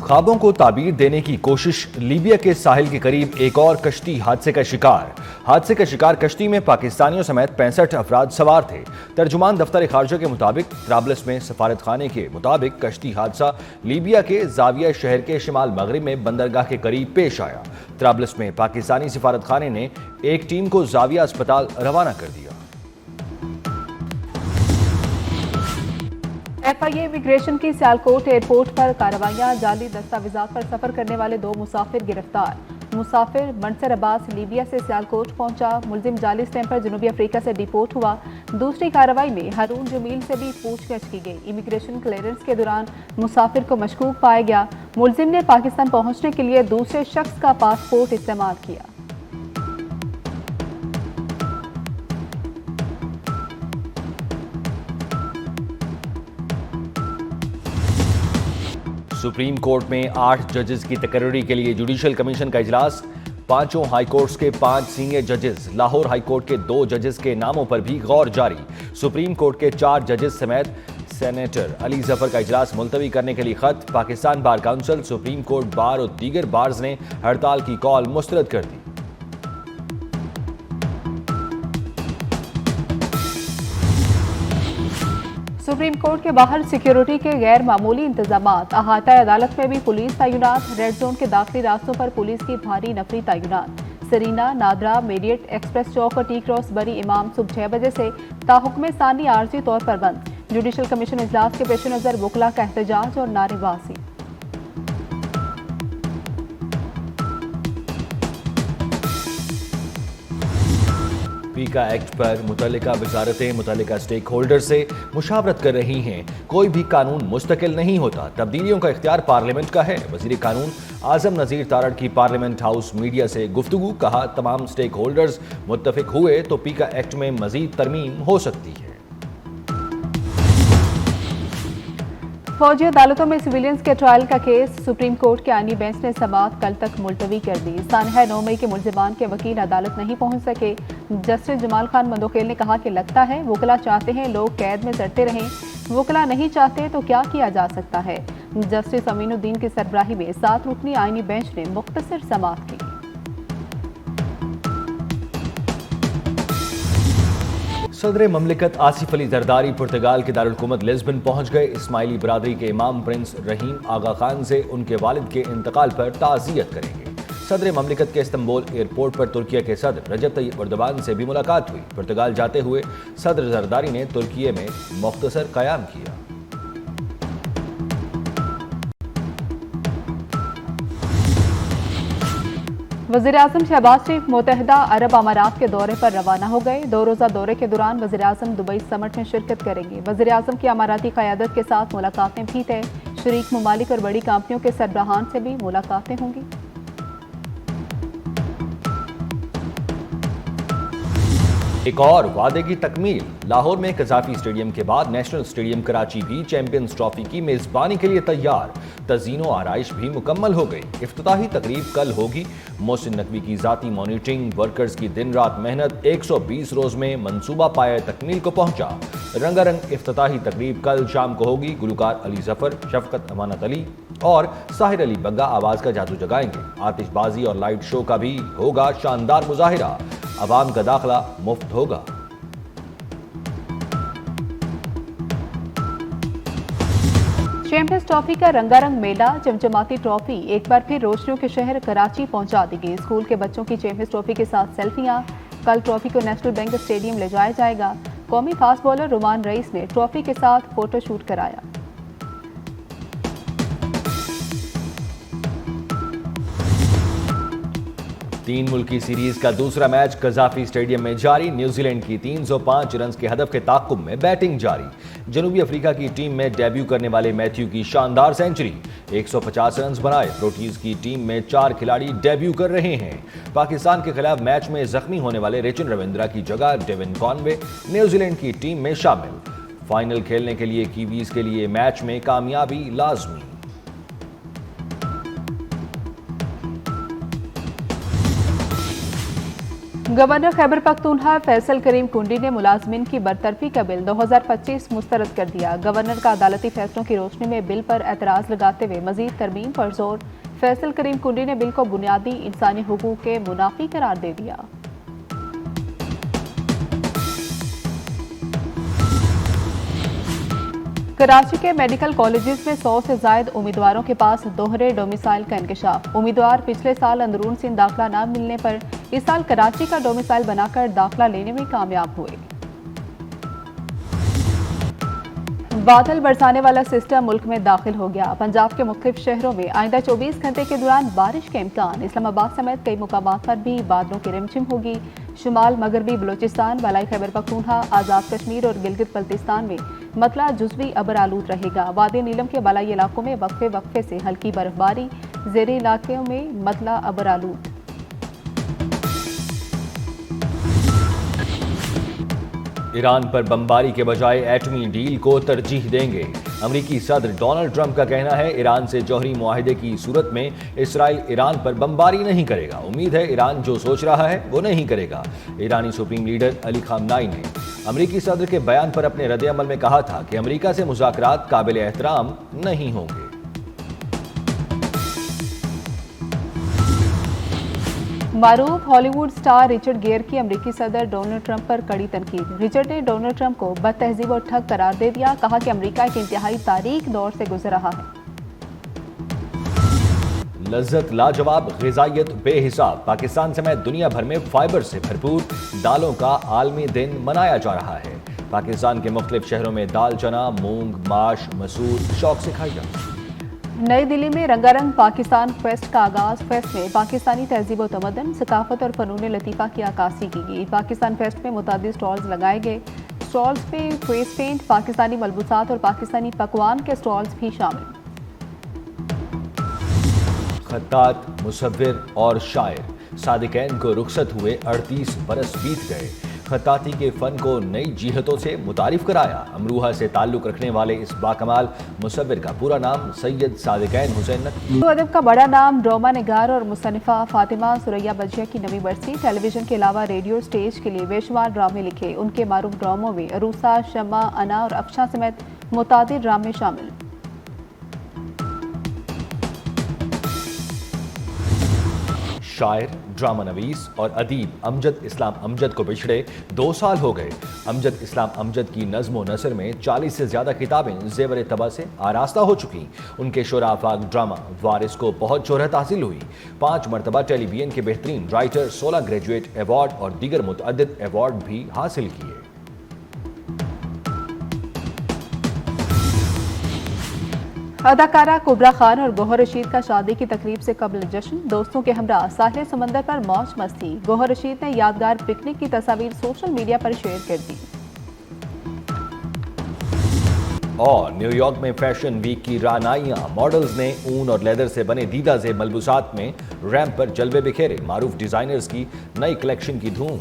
ख्वाबों को ताबीर देने की कोशिश। लीबिया के साहिल के करीब एक और कश्ती हादसे का शिकार। हादसे का शिकार कश्ती में पाकिस्तानियों समेत 65 अफराद सवार थे। तर्जुमान दफ्तर खारजा के मुताबिक त्राबलस में सफारत खाने के मुताबिक कश्ती हादसा लीबिया के जाविया शहर के शिमाल मगरिब में बंदरगाह के करीब पेश आया। त्राबलस में पाकिस्तानी सफारत खाने ने एक टीम को जाविया अस्पताल रवाना कर दिया। FIA इमिग्रेशन की सियालकोट एयरपोर्ट पर कार्रवाइयां। जाली दस्तावेजात पर सफर करने वाले 2 मुसाफिर गिरफ्तार। मुसाफिर मंसर अब्बास लीबिया से सियालकोट पहुंचा। मुलजिम जाली स्टैंप पर जनूबी अफ्रीका से डिपोर्ट हुआ। दूसरी कार्रवाई में हारून जमील से भी पूछगछ की गई। इमिग्रेशन क्लियरेंस के दौरान मुसाफिर को मशकूक पाया गया। मुलजिम ने पाकिस्तान पहुंचने के लिए दूसरे शख्स का पासपोर्ट इस्तेमाल किया। सुप्रीम कोर्ट में 8 जजेस की तकर्री के लिए जुडिशल कमीशन का इजलास। 5 हाई कोर्ट्स के 5 सीनियर जजेस, लाहौर हाई कोर्ट के 2 जजेस के नामों पर भी गौर जारी। सुप्रीम कोर्ट के 4 जजेस समेत सेनेटर अली जफर का इजलास मुलतवी करने के लिए खत। Pakistan bar council, supreme court bar और दीगर बार्स ने हड़ताल की कॉल मुस्तरद कर दी। सुप्रीम कोर्ट के बाहर सिक्योरिटी के गैर मामूली इंतजामात। अहाता अदालत में भी पुलिस तैनात। रेड जोन के दाखिली रास्तों पर पुलिस की भारी नफरी तैनात। सरीना, नादरा, मेरियट, एक्सप्रेस चौक और टी क्रॉस बरी इमाम सुबह 6 बजे से ताहुक्म सानी आर्जी तौर पर बंद। जुडिशल कमीशन इजलास के पेश नजर वकला का एहतजाज और नारेबाजी। पीका एक्ट पर मुतल्लिका वजारतें मुतल्लिका स्टेक होल्डर से मुशावरत कर रही हैं। कोई भी कानून मुस्तकिल नहीं होता, तब्दीलियों का इख्तियार पार्लियामेंट का है। वजीर कानून आजम नज़ीर तारड़ की पार्लियामेंट हाउस मीडिया से गुफ्तगू। कहा, तमाम स्टेक होल्डर्स मुत्तफिक हुए तो पीका एक्ट में मजीद तरमीम हो सकती है। फौजी अदालतों में सिविलियंस के ट्रायल का केस। सुप्रीम कोर्ट के आईनी बेंच ने समाअत कल तक मुलतवी कर दी। सानहा 9 मई के मुलजिमान के वकील अदालत नहीं पहुंच सके। जस्टिस जमाल खान मंदोखेल ने कहा कि लगता है वकला चाहते हैं लोग कैद में सड़ते रहें, वकला नहीं चाहते तो क्या किया जा सकता है। जस्टिस अमीनुद्दीन की सरबराही में 7 रुकनी आईनी बेंच ने मुख्तसर समाअत की। सदर ममलिकत आसिफ अली जरदारी पुर्तगाल के दारुलहुकूमत लिस्बन पहुंच गए। इस्माइली बरादरी के इमाम प्रिंस रहीम आगा खान से उनके वालिद के इंतकाल पर ताज़ियत करेंगे। सदर ममलिकत के इस्तंबुल एयरपोर्ट पर तुर्किया के सदर रजब तय्यिप एर्दोगान से भी मुलाकात हुई। पुर्तगाल जाते हुए सदर जरदारी ने तुर्की में मुख्तसर क़याम किया। वज़ीर आज़म शहबाज शरीफ मुत्तहिदा अरब अमारात के दौरे पर रवाना हो गए। 2 रोज़ा दौरे के दौरान वज़ीर आज़म दुबई समिट में शिरकत करेंगे। वज़ीर आज़म की अमाराती क़यादत के साथ मुलाकातें भी तय। शरीक ममालिक और बड़ी कंपनियों के सरबराहान से भी मुलाकातें होंगी। एक और वादे की तकमील। लाहौर में कज़ाफी स्टेडियम के बाद नेशनल स्टेडियम कराची भी चैंपियंस ट्रॉफी की मेजबानी के लिए तैयार। तज़ीनो आराइश भी मुकम्मल हो गई। इफ्तिताही तकरीब कल होगी। मोहसिन नकवी की जाती मॉनिटरिंग, वर्कर्स की दिन रात मेहनत 120 रोज में मंसूबा पाया तकमील को पहुंचा। रंगारंग इफ्तिताही तकरीब कल शाम को होगी। गुलकार अली जफर, शफकत अमानत अली और साहिर अली बग्गा आवाज का जादू जगाएंगे। आतिशबाजी और लाइट शो का भी होगा शानदार मुजाहिरा। अवाम का दाखिला मुफ्त होगा। चैंपियंस ट्रॉफी का रंगारंग मेला। चमचमाती ट्रॉफी एक बार फिर रोशनियों के शहर कराची पहुंचा देगी। स्कूल के बच्चों की चैंपियंस ट्रॉफी के साथ सेल्फियां। कल ट्रॉफी को नेशनल बैंक स्टेडियम ले जाया जाएगा। कौमी फास्ट बॉलर रुमान रईस ने ट्रॉफी के साथ फोटोशूट कराया। तीन मुल्की सीरीज का दूसरा मैच कज़ाफी स्टेडियम में जारी। न्यूजीलैंड की 305 रन के हदफ के ताक़ुब में बैटिंग जारी। जनूबी अफ्रीका की टीम में डेब्यू करने वाले मैथ्यू की शानदार सेंचुरी। 150 रन बनाए। प्रोटीज की टीम में 4 खिलाड़ी डेब्यू कर रहे हैं। पाकिस्तान के खिलाफ मैच में जख्मी होने वाले रिचन रविंद्रा की जगह डेविन कॉनवे न्यूजीलैंड की टीम में शामिल। फाइनल खेलने के लिए कीवीज के लिए मैच में कामयाबी लाजमी। गवर्नर खैबर पख्तूनख्वा फैसल करीम कुंडी ने मुलाजमिन की बरतरफी का बिल 2025 मुस्तरद कर दिया। गवर्नर का अदालती फैसलों की रोशनी में बिल पर एतराज लगाते हुए मजीद तरमीम पर जोर। फैसल करीम कुंडी ने बिल को बुनियादी इंसानी हुकूक के मुनाफी करार दे दिया। कराची के मेडिकल कॉलेजेस में 100 से जायद उम्मीदवारों के पास दोहरे डोमिसाइल का इंकशाफ। उम्मीदवार पिछले साल अंदरून सिंध दाखिला न मिलने पर इस साल कराची का डोमिसाइल बनाकर दाखिला लेने में कामयाब हुए। बादल बरसाने वाला सिस्टम मुल्क में दाखिल हो गया। पंजाब के मुख्तलिफ शहरों में आइंदा 24 घंटे के दौरान बारिश के इम्कान। इस्लामाबाद समेत कई मुकामात पर भी बादलों की रिमझिम होगी। शुमाल मगरबी बलोचिस्तान, बलाई खैबर पख्तूनख्वा, आज़ाद कश्मीर और गिलगित बल्तिस्तान में मतला जुज़वी अबर आलूद रहेगा। वादी नीलम के बलाई इलाकों में वक्फे वक्फे से हल्की बर्फबारी, ज़ेरी इलाकों में मतला अबर आलूद। ईरान पर बमबारी के बजाय एटमी डील को तरजीह देंगे। अमरीकी सदर डोनाल्ड ट्रंप का कहना है ईरान से जौहरी मुआहिदे की सूरत में इसराइल ईरान पर बमबारी नहीं करेगा। उम्मीद है ईरान जो सोच रहा है वो नहीं करेगा। ईरानी सुप्रीम लीडर अली खामनाई ने अमरीकी सदर के बयान पर अपने रद्द-ए-अमल में कहा था कि अमरीका से मुज़ाकरात काबिल एहतराम नहीं होंगे। मारूफ हॉलीवुड स्टार रिचर्ड गियर की अमरीकी सदर डोनाल्ड ट्रंप पर कड़ी तनकीद। रिचर्ड ने डोनाल्ड ट्रंप को बदतहजीब और ठग करार दे दिया। कहा कि अमरीका एक इंतहाई तारीख दौर से गुजर रहा है। लज्जत लाजवाब, ग़िज़ाइयत बेहिसाब। पाकिस्तान समेत दुनिया भर में फाइबर से भरपूर दालों का आलमी दिन मनाया जा रहा है। पाकिस्तान के मुख्तलिफ शहरों में दाल चना, मूंग, माश, मसूर शौक से खाई जाती है। नई दिल्ली में रंगारंग पाकिस्तान फेस्ट का आगाज। फेस्ट में पाकिस्तानी तहजीब व तमद्दुन, सकाफत और फ़नून लतीफ़ा की अक्कासी की गई। पाकिस्तान फेस्ट में मुतादिद स्टॉल्स लगाए गए। स्टॉल्स में फेस पेंट, पाकिस्तानी मलबूसात और पाकिस्तानी पकवान के स्टॉल्स भी शामिल। खत्तात, मुसव्विर और शायर सादिकैन को रुखसत हुए 38 बरस बीत गए। खत्ताती के फन को नई जिहतों से मुतारिफ कराया। अमरूहा से ताल्लुक रखने वाले इस बाकमाल मुसव्विर का पूरा नाम सैयद सादिकैन हुसैन नकवी। अदब का बड़ा नाम ड्रामा निगार और मुसन्निफा फातिमा सुरैया बजिया की नवी बरसी। टेलीविजन के अलावा रेडियो स्टेज के लिए बेशुमार ड्रामे लिखे। उनके मारूफ ड्रामों में अरूसा, शम्मा, अना और अफशा समेत मुतादिद ड्रामे शामिल। शायर, ड्रामा नवीस और अदीब अमजद इस्लाम अमजद को बिछड़े 2 साल हो गए। अमजद इस्लाम अमजद की नज़्म व नसर में 40 से ज़्यादा किताबें ज़ेवर तबा से आरास्ता हो चुकी। उनके शोराफाक ड्रामा वारिस को बहुत शोहरत हासिल हुई। 5 मरतबा टेलीविजन के बेहतरीन राइटर, 16 ग्रेजुएट अवार्ड और दीगर मुतअद्दिद अवार्ड भी हासिल किए। अदाकारा कुबरा खान और गौहर रशीद का शादी की तकरीब से कबल जश्न। दोस्तों के हमरा साहिल समंदर पर मौज मस्ती। गौहर रशीद ने यादगार पिकनिक की तस्वीर सोशल मीडिया पर शेयर कर दी। और न्यूयॉर्क में फैशन वीक की रानाइयां, मॉडल्स ने ऊन और लेदर से बने दीदा से मलबूसात में रैंप पर जलवे बिखेरे। मारूफ डिजाइनर्स की नई कलेक्शन की धूम।